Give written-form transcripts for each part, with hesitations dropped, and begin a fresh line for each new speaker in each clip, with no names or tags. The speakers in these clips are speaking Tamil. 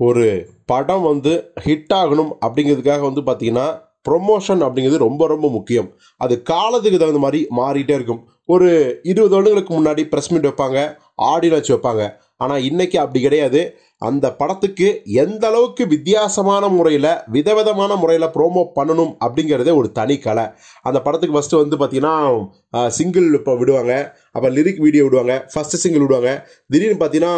ஒரு படம் வந்து ஹிட் ஆகணும் அப்படிங்கிறதுக்காக வந்து பார்த்தீங்கன்னா ப்ரொமோஷன் அப்படிங்கிறது ரொம்ப ரொம்ப முக்கியம். அது காலத்துக்கு தகுந்த மாதிரி மாறிட்டே இருக்கும். ஒரு 20 வருடங்களுக்கு முன்னாடி ப்ரெஸ் மீட் வைப்பாங்க, ஆடியோ லான்ச் வைப்பாங்க. ஆனால் இன்னைக்கு அப்படி கிடையாது. அந்த படத்துக்கு எந்த அளவுக்கு வித்தியாசமான முறையில் விதவிதமான முறையில் ப்ரோமோ பண்ணணும் அப்படிங்கிறதே ஒரு தனி கலை. அந்த படத்துக்கு ஃபஸ்ட்டு வந்து பார்த்தீங்கன்னா சிங்கிள் இப்போ விடுவாங்க, அப்புறம் லிரிக் வீடியோ விடுவாங்க, ஃபஸ்ட்டு சிங்கிள் விடுவாங்க, திடீர்னு பார்த்தீங்கன்னா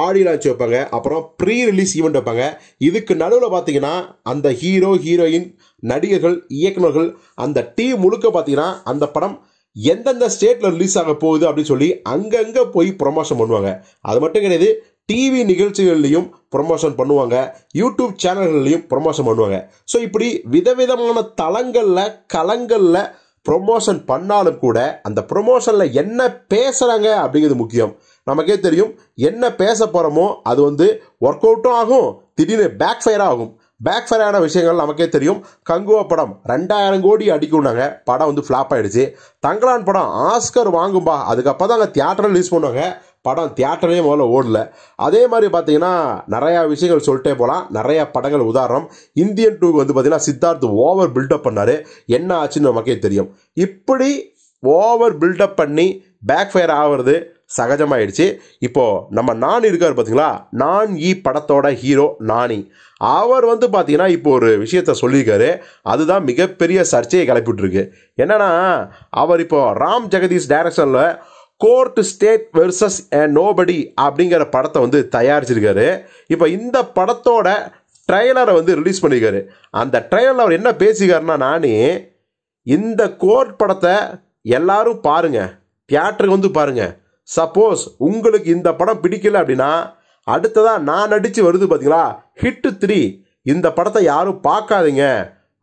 ஆடியோ லான்ச் வைப்பாங்க, அப்புறம் ப்ரீ ரிலீஸ் ஈவெண்ட் வைப்பாங்க. இதுக்கு நடுவில் பார்த்தீங்கன்னா அந்த ஹீரோ ஹீரோயின் நடிகர்கள் இயக்குநர்கள் அந்த டீம் முழுக்க பார்த்தீங்கன்னா அந்த படம் எந்தெந்த ஸ்டேட்டில் ரிலீஸ் ஆக போகுது அப்படின்னு சொல்லி அங்கங்கே போய் ப்ரொமோஷன் பண்ணுவாங்க. அது மட்டும் கிடையாது, டிவி நிகழ்ச்சிகள்லையும் ப்ரொமோஷன் பண்ணுவாங்க, யூடியூப் சேனல்கள்லையும் ப்ரொமோஷன் பண்ணுவாங்க. ஸோ இப்படி விதவிதமான தளங்களில் களங்களில் ப்ரொமோஷன் பண்ணாலும் கூட அந்த ப்ரொமோஷனில் என்ன பேசுகிறாங்க அப்படிங்கிறது முக்கியம். நமக்கே தெரியும், என்ன பேச போகிறோமோ அது வந்து ஒர்க் அவுட்டும் ஆகும், திடீர்னு பேக் ஃபயர் ஆகும். பேக் ஃபயர் ஆன விஷயங்கள் நமக்கே தெரியும். கங்குவா படம் 2000 கோடி அடிக்கும்னாங்க, படம் வந்து ஃப்ளாப் ஆகிடுச்சு. தங்கலான் படம் ஆஸ்கர் வாங்கும்பா, அதுக்கப்புறம் தான் அங்கே தியேட்டரில் ரிலீஸ் பண்ணுவாங்க, படம் தியேட்டரே முதல்ல ஓடல. அதே மாதிரி பார்த்தீங்கன்னா நிறையா விஷயங்கள் சொல்லிட்டே போகலாம், நிறையா படங்கள். உதாரணம், இந்தியன் 2 வந்து பார்த்தீங்கன்னா சித்தார்த் ஓவர் பில்டப் பண்ணார், என்ன ஆச்சுன்னு நமக்கே தெரியும். இப்படி ஓவர் பில்டப் பண்ணி பேக் ஃபயர் ஆகிறது சகஜமாயிடுச்சு. இப்போது நம்ம நானி இருக்கார் பார்த்தீங்களா, நான் படத்தோட ஹீரோ நானி, அவர் வந்து பார்த்தீங்கன்னா இப்போ ஒரு விஷயத்த சொல்லியிருக்காரு. அதுதான் மிகப்பெரிய சர்ச்சையை கிளப்பிட்டுருக்கு. என்னன்னா, அவர் இப்போ ராம் ஜெகதீஷ் டைரக்ஷனில் கோர்ட் ஸ்டேட் வெர்சஸ் நோபடி அப்படிங்கிற படத்தை வந்து தயாரிச்சிருக்காரு. இப்போ இந்த படத்தோட ட்ரெய்லரை வந்து ரிலீஸ் பண்ணியிருக்காரு. அந்த ட்ரெய்லரில் அவர் என்ன பேசிக்காருன்னா, நானி இந்த கோர்ட் படத்தை எல்லாரும் பாருங்க, தியேட்டருக்கு வந்து பாருங்க. சப்போஸ் உங்களுக்கு இந்த படம் பிடிக்கல அப்படின்னா அடுத்ததாக நான் நடித்து வருது பார்த்தீங்களா ஹிட் 3, இந்த படத்தை யாரும் பார்க்காதீங்க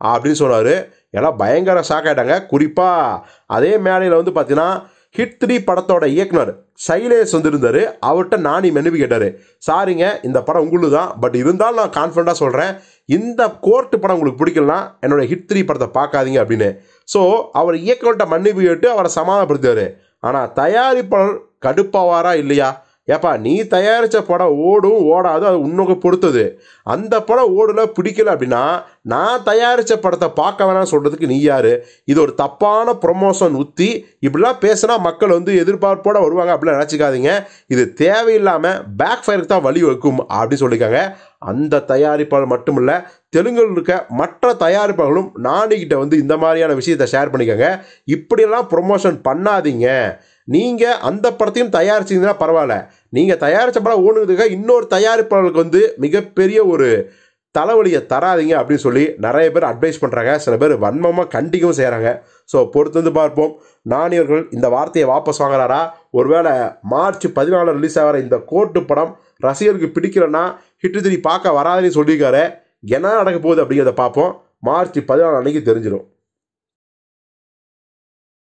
அப்படின்னு சொன்னார். எல்லாம் பயங்கர ஷாக் ஆகிட்டாங்க. குறிப்பாக அதே மேடையில் வந்து பார்த்தீங்கன்னா ஹிட் 3 படத்தோட இயக்குனர் சைலேஷ் வந்து இருந்தார். அவர்கிட்ட நானி மன்னிப்பு கேட்டார், சாரிங்க இந்த படம் உங்களுக்கு தான், பட் இருந்தாலும் நான் கான்ஃபிடண்ட்டாக சொல்கிறேன், இந்த கோர்ட்டு படம் உங்களுக்கு பிடிக்கலனா என்னோட ஹிட் 3 படத்தை பார்க்காதீங்க அப்படின்னு. ஸோ அவர் இயக்குனர்கிட்ட மன்னிப்பு கேட்டு அவரை சமாதானப்படுத்துவார். ஆனால் தயாரிப்பாளர் கடுப்பாவாரா இல்லையா? ஏப்பா, நீ தயாரித்த படம் ஓடும் ஓடாது அது உன்னோக்கு பொறுத்தது. அந்த படம் ஓடல பிடிக்கல அப்படின்னா நான் தயாரித்த படத்தை பார்க்க வேணாம்னு சொல்கிறதுக்கு நீ யார்? இது ஒரு தப்பான ப்ரொமோஷன் உத்தி. இப்படிலாம் பேசினா மக்கள் வந்து எதிர்பார்ப்போடு வருவாங்க அப்படிலாம் நினச்சிக்காதீங்க. இது தேவையில்லாமல் பேக் ஃபயருக்கு தான் வழி வைக்கும் அப்படின்னு சொல்லியிருக்காங்க. அந்த தயாரிப்பாளர் மட்டும் இல்லை, தெலுங்கில் இருக்க மற்ற தயாரிப்பாளர்களும் நானிக்கிட்ட வந்து இந்த மாதிரியான விஷயத்தை ஷேர் பண்ணிக்கோங்க. இப்படியெல்லாம் ப்ரொமோஷன் பண்ணாதீங்க. நீங்கள் அந்த படத்தையும் தயாரிச்சிங்கன்னா பரவாயில்ல, நீங்கள் தயாரித்த படம் ஓடுறதுக்காக இன்னொரு தயாரிப்பாளர்களுக்கு வந்து மிகப்பெரிய ஒரு தலைவலியை தராதிங்க அப்படின்னு சொல்லி நிறைய பேர் அட்வைஸ் பண்ணுறாங்க. சில பேர் வன்மமாக கண்டிக்கவும் செய்கிறாங்க. ஸோ பொறுத்து வந்து பார்ப்போம், நானியர்கள் இந்த வார்த்தையை வாபஸ் வாங்குறாரா? ஒருவேளை மார்ச் 14 ரிலீஸ் ஆகிற இந்த கோர்ட்டு படம் ரசிகருக்கு பிடிக்கலன்னா ஹிட் 3 பார்க்க வராதுன்னு சொல்லியிருக்காரு. என்ன நடக்க போகுது அப்படிங்கிறத பார்ப்போம். மார்ச் 14 அன்னைக்கு தெரிஞ்சிடும்.